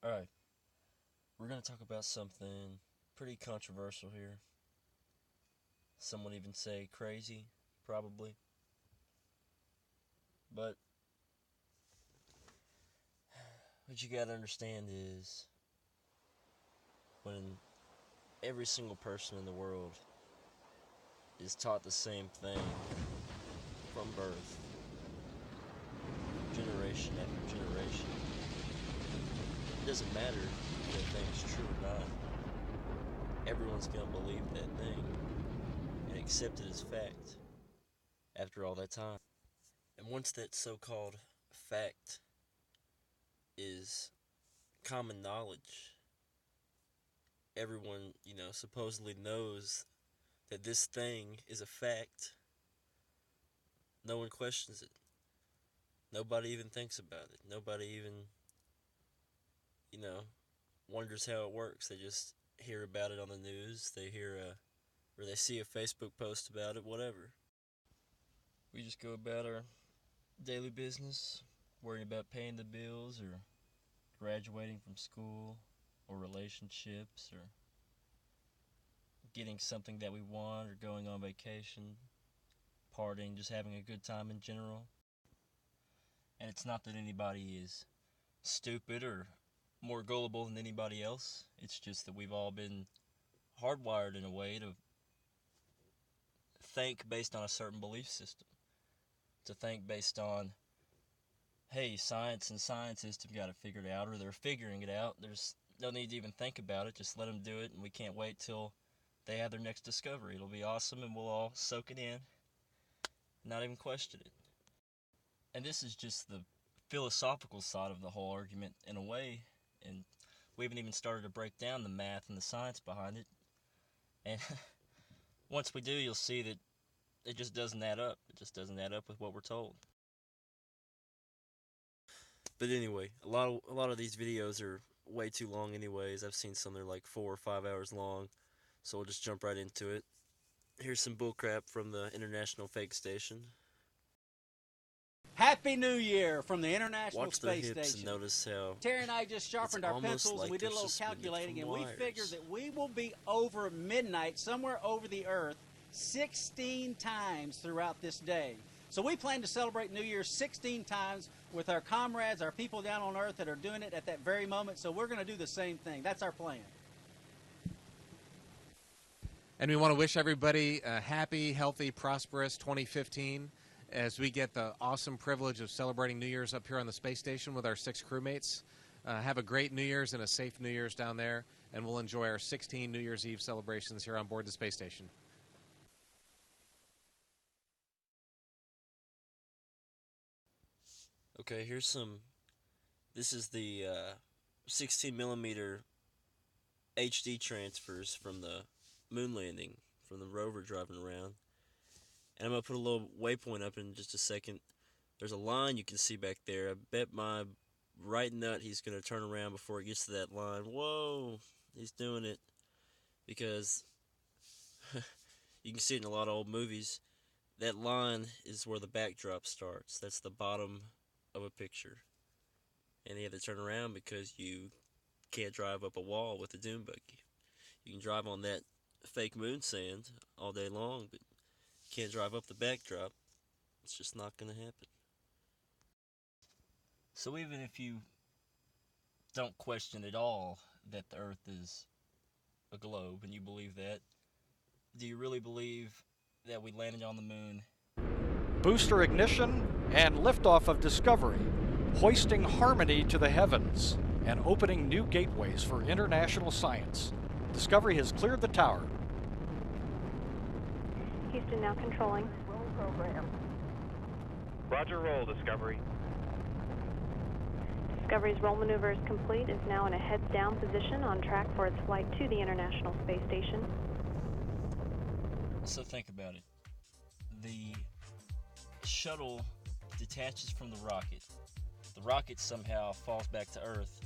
Alright, we're going to talk about something pretty controversial here. Some would even say crazy, probably. But what you gotta understand is when every single person in the world is taught the same thing from birth, generation after generation, it doesn't matter if that thing's true or not. Everyone's gonna believe that thing and accept it as fact after all that time. And once that so called fact is common knowledge, everyone, supposedly knows that this thing is a fact, no one questions it. Nobody even thinks about it. Nobody even, you know, wonders how it works. They just hear about it on the news. Or they see a Facebook post about it, whatever. We just go about our daily business, worrying about paying the bills or graduating from school or relationships or getting something that we want or going on vacation, partying, just having a good time in general. And it's not that anybody is stupid or more gullible than anybody else. It's just that we've all been hardwired in a way to think based on a certain belief system. To think based on, hey, science and scientists have got it figured out, or they're figuring it out. There's no need to even think about it. Just let them do it, and we can't wait till they have their next discovery. It'll be awesome, and we'll all soak it in, not even question it. And this is just the philosophical side of the whole argument in a way, and we haven't even started to break down the math and the science behind it. And once we do, you'll see that it just doesn't add up. It just doesn't add up with what we're told. But anyway, a lot of these videos are way too long anyways. I've seen some that are like 4 or 5 hours long, so we'll just jump right into it. Here's some bullcrap from the International Fake Station. Happy New Year from the International Watch their Space hips and Station. notice how Terry and I just sharpened our almost pencils like and we did a they're little suspended calculating, from and we wires. figured that we will be over midnight, somewhere over the Earth, 16 times throughout this day. So we plan to celebrate New Year's 16 times with our comrades, our people down on Earth that are doing it at that very moment. So we're going to do the same thing. That's our plan. And we want to wish everybody a happy, healthy, prosperous 2015 as we get the awesome privilege of celebrating New Year's up here on the space station with our 6 crewmates. Have a great New Year's and a safe New Year's down there, and we'll enjoy our 16 New Year's Eve celebrations here on board the space station. Okay, here's some. This is the 16 millimeter HD transfers from the moon landing, from the rover driving around. And I'm going to put a little waypoint up in just a second. There's a line you can see back there. I bet my right nut he's going to turn around before it gets to that line. Whoa, he's doing it. Because you can see it in a lot of old movies. That line is where the backdrop starts. That's the bottom of a picture. And you have to turn around because you can't drive up a wall with a dune buggy. You can drive on that fake moon sand all day long, but you can't drive up the backdrop. It's just not going to happen. So even if you don't question at all that the Earth is a globe and you believe that, do you really believe that we landed on the moon? Booster ignition and liftoff of Discovery, hoisting harmony to the heavens and opening new gateways for international science. Discovery has cleared the tower. Houston now controlling. Roll program. Roger, roll, Discovery. Discovery's roll maneuver is complete. Is now in a heads-down position on track for its flight to the International Space Station. So think about it. The shuttle detaches from the rocket. The rocket somehow falls back to Earth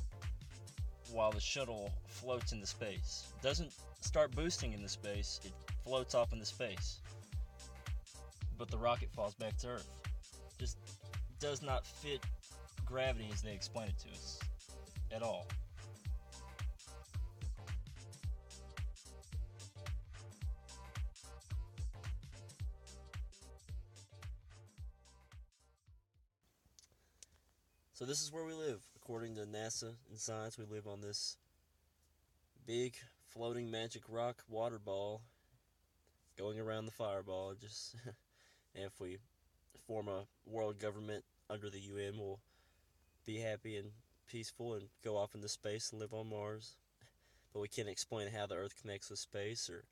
while the shuttle floats into space. It doesn't start boosting into space, it floats off into space. But the rocket falls back to Earth. Just does not fit gravity as they explain it to us at all. So this is where we live. According to NASA and science, we live on this big floating magic rock water ball going around the fireball. Just and if we form a world government under the UN, we'll be happy and peaceful and go off into space and live on Mars. But we can't explain how the Earth connects with space or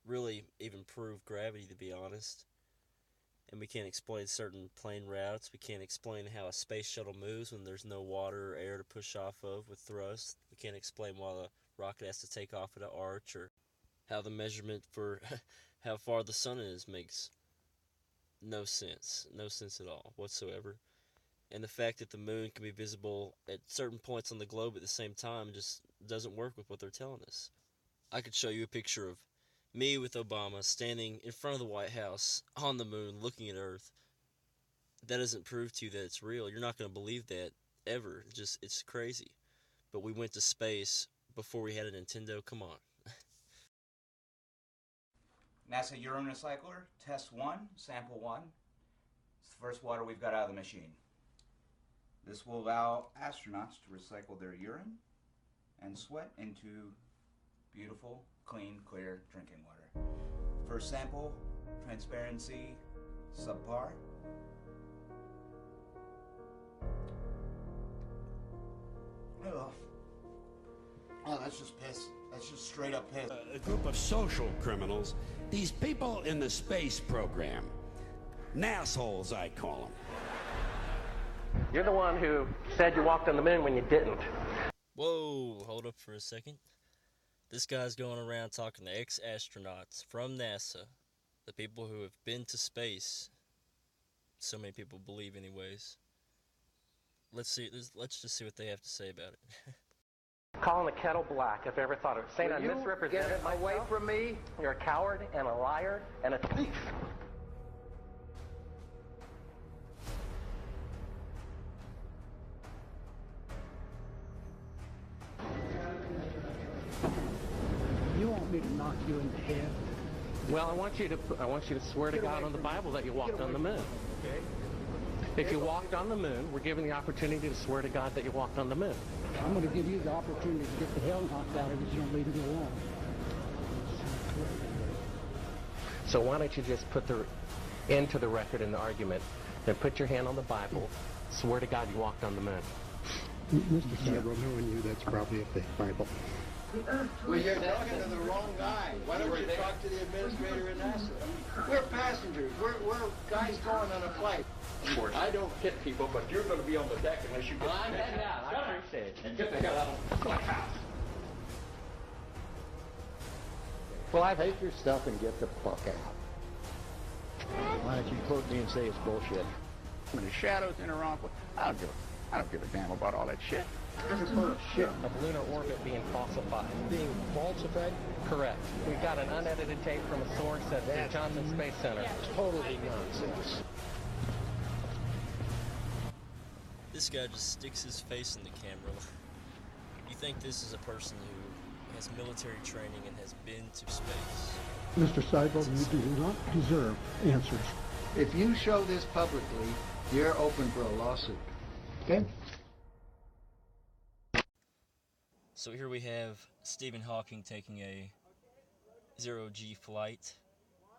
really even prove gravity, to be honest. And we can't explain certain plane routes. We can't explain how a space shuttle moves when there's no water or air to push off of with thrust. We can't explain why the rocket has to take off at an arch, or how the measurement for how far the sun is makes no sense. No sense at all whatsoever. And the fact that the moon can be visible at certain points on the globe at the same time just doesn't work with what they're telling us. I could show you a picture of me with Obama standing in front of the White House on the moon looking at Earth. That doesn't prove to you that it's real. You're not going to believe that ever. It's crazy. But we went to space before we had a Nintendo. Come on. NASA urine recycler, test 1, sample 1. It's the first water we've got out of the machine. This will allow astronauts to recycle their urine and sweat into beautiful, clean, clear drinking water. First sample, transparency, subpar. Oh, that's just piss. That's just straight up piss. A group of social criminals, these people in the space program. Nassholes, I call them. You're the one who said you walked on the moon when you didn't. Whoa, hold up for a second. This guy's going around talking to ex-astronauts from NASA, the people who have been to space. So many people believe anyways. Let's just see what they have to say about it. Calling the kettle black, if I ever thought of it. Saying I misrepresented myself. Away from me. You're a coward and a liar and a thief. You want me to knock you in the head? Well, I want you to swear to God on the Bible that you walked on the moon. Okay. If you walked on the moon, we're given the opportunity to swear to God that you walked on the moon. I'm going to give you the opportunity to get the hell knocked out of you if you don't leave me alone. So why don't you just put the end to the record in the argument, then put your hand on the Bible, swear to God you walked on the moon. Mr. Several, knowing you, that's probably a fake Bible. Well, you're talking to the wrong guy. Why don't you talk to the administrator at NASA? We're passengers. We're guys going on a flight. I don't hit people, but you're going to be on the deck unless you get... I'm heading out. I appreciate it. And get the hell out of the house. Well, I take your stuff and get the fuck out. Why don't you quote me and say it's bullshit? When the shadows interact with, I don't give a damn about all that shit. Shit. Of lunar orbit being falsified. Being falsified? Correct. We've got an unedited tape from a source at the Johnson Space Center. Totally nonsense. This guy just sticks his face in the camera. You think this is a person who has military training and has been to space? Mr. Seibel, you do not deserve answers. If you show this publicly, you're open for a lawsuit. Okay? So here we have Stephen Hawking taking a zero-G flight,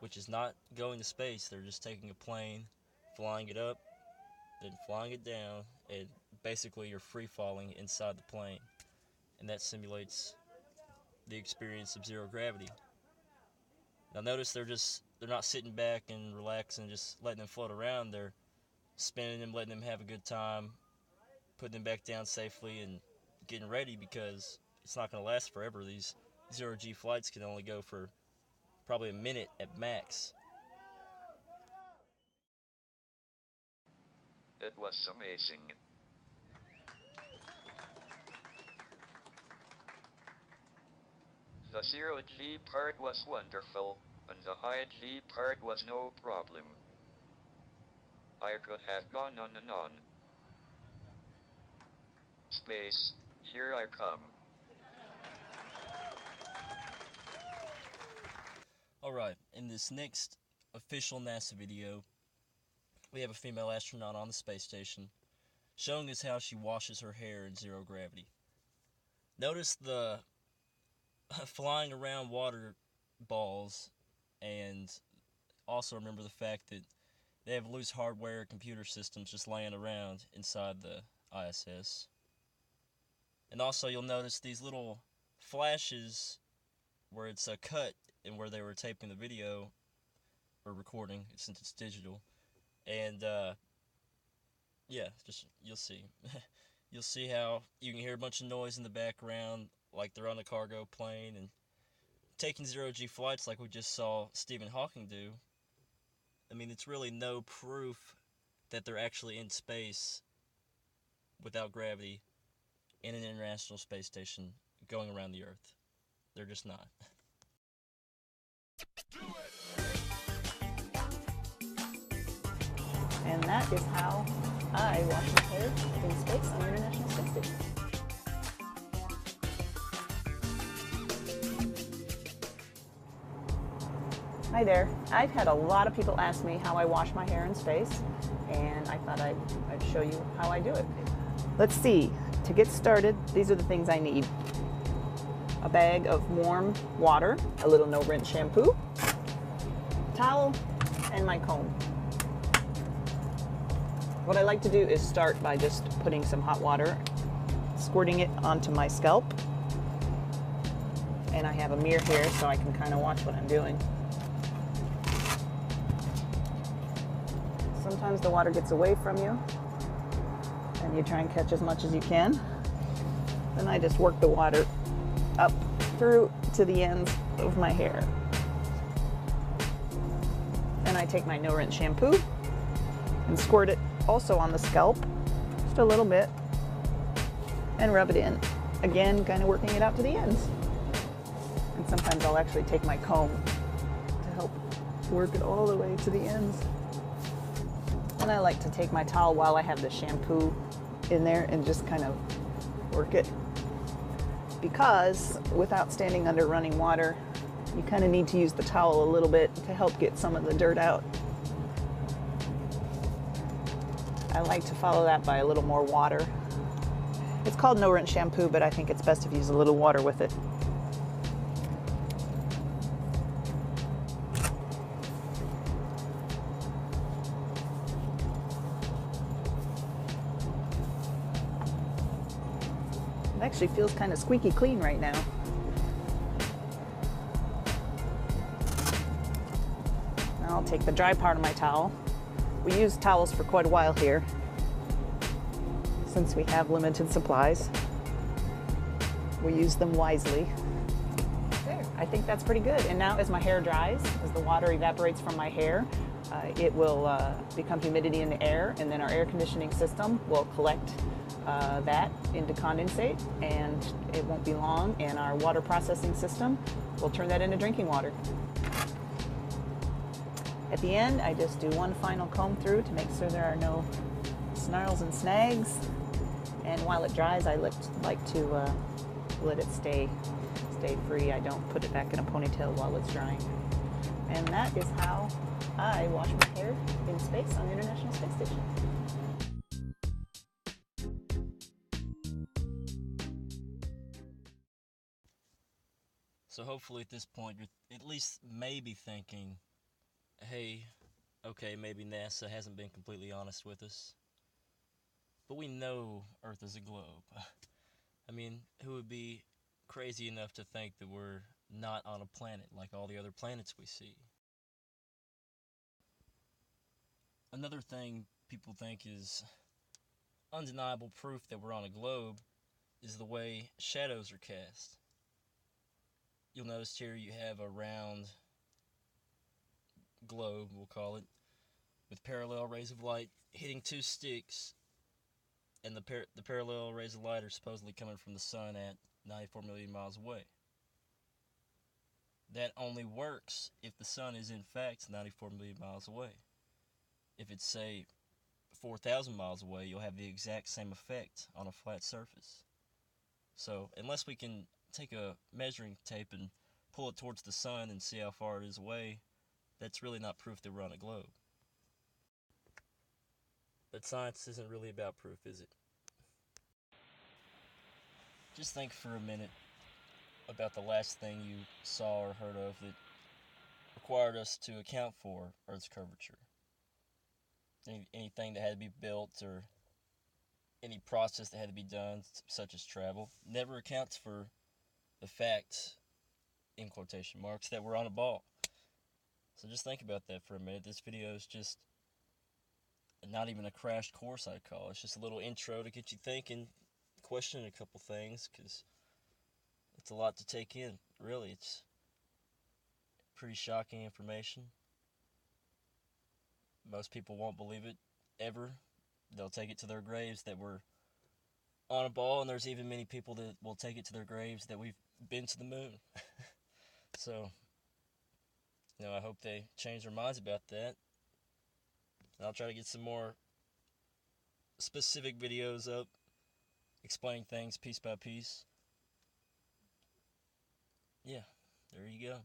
which is not going to space. They're just taking a plane, flying it up, then flying it down, and basically you're free-falling inside the plane. And that simulates the experience of zero gravity. Now notice they're not sitting back and relaxing, just letting them float around. They're spinning them, letting them have a good time, putting them back down safely, and getting ready, because it's not going to last forever. These zero-G flights can only go for probably a minute at max. It was amazing. The zero-G part was wonderful, and the high-G part was no problem. I could have gone on and on. Space, here I come. Alright, in this next official NASA video, we have a female astronaut on the space station. showing us how she washes her hair in zero gravity. Notice the flying around water balls, and also remember the fact that they have loose hardware computer systems just laying around inside the ISS. And also you'll notice these little flashes where it's a cut and where they were taping the video or recording since it's digital. And yeah, just you'll see. You'll see how you can hear a bunch of noise in the background like they're on a cargo plane, and taking zero-G flights like we just saw Stephen Hawking do. I mean, it's really no proof that they're actually in space without gravity in an International Space Station going around the Earth. They're just not. And that is how I wash my hair in space on the International Space Station. Hi there. I've had a lot of people ask me how I wash my hair in space, and I thought I'd show you how I do it. Let's see. To get started, these are the things I need. A bag of warm water, a little no-rinse shampoo, towel, and my comb. What I like to do is start by just putting some hot water, squirting it onto my scalp, and I have a mirror here so I can kind of watch what I'm doing. Sometimes the water gets away from you, and you try and catch as much as you can. Then I just work the water up through to the ends of my hair. Then I take my no-rinse shampoo and squirt it also on the scalp, just a little bit, and rub it in. Again, kind of working it out to the ends. And sometimes I'll actually take my comb to help work it all the way to the ends. And I like to take my towel while I have the shampoo in there and just kind of work it. Because without standing under running water, you kind of need to use the towel a little bit to help get some of the dirt out. I like to follow that by a little more water. It's called no-rinse shampoo, but I think it's best if you use a little water with it. It actually feels kind of squeaky clean right now. Now I'll take the dry part of my towel. We use towels for quite a while here, since we have limited supplies. We use them wisely. There, I think that's pretty good. And now as my hair dries, as the water evaporates from my hair, it will become humidity in the air, and then our air conditioning system will collect that into condensate, and it won't be long, and our water processing system will turn that into drinking water. At the end, I just do one final comb through to make sure there are no snarls and snags, and while it dries, I like to let it stay free. I don't put it back in a ponytail while it's drying. And that is how I wash my hair in space on the International Space Station. So hopefully at this point you're at least maybe thinking, hey, okay, maybe NASA hasn't been completely honest with us, but we know Earth is a globe. I mean, who would be crazy enough to think that we're not on a planet like all the other planets we see? Another thing people think is undeniable proof that we're on a globe is the way shadows are cast. You'll notice here you have a round globe, we'll call it, with parallel rays of light hitting two sticks, and the parallel rays of light are supposedly coming from the sun at 94 million miles away. That only works if the sun is in fact 94 million miles away. If it's, say, 4,000 miles away, you'll have the exact same effect on a flat surface. So, unless we can take a measuring tape and pull it towards the sun and see how far it is away, that's really not proof that we're on a globe. But science isn't really about proof, is it? Just think for a minute about the last thing you saw or heard of that required us to account for Earth's curvature. Anything that had to be built or any process that had to be done, such as travel, never accounts for the fact, in quotation marks, that we're on a ball. So just think about that for a minute. This video is just not even a crash course, I'd call it. It's just a little intro to get you thinking, questioning a couple things, because it's a lot to take in. Really, it's pretty shocking information. Most people won't believe it ever. They'll take it to their graves that we're on a ball, and there's even many people that will take it to their graves that we've been to the moon. So, I hope they change their minds about that. I'll try to get some more specific videos up, explaining things piece by piece. Yeah, there you go.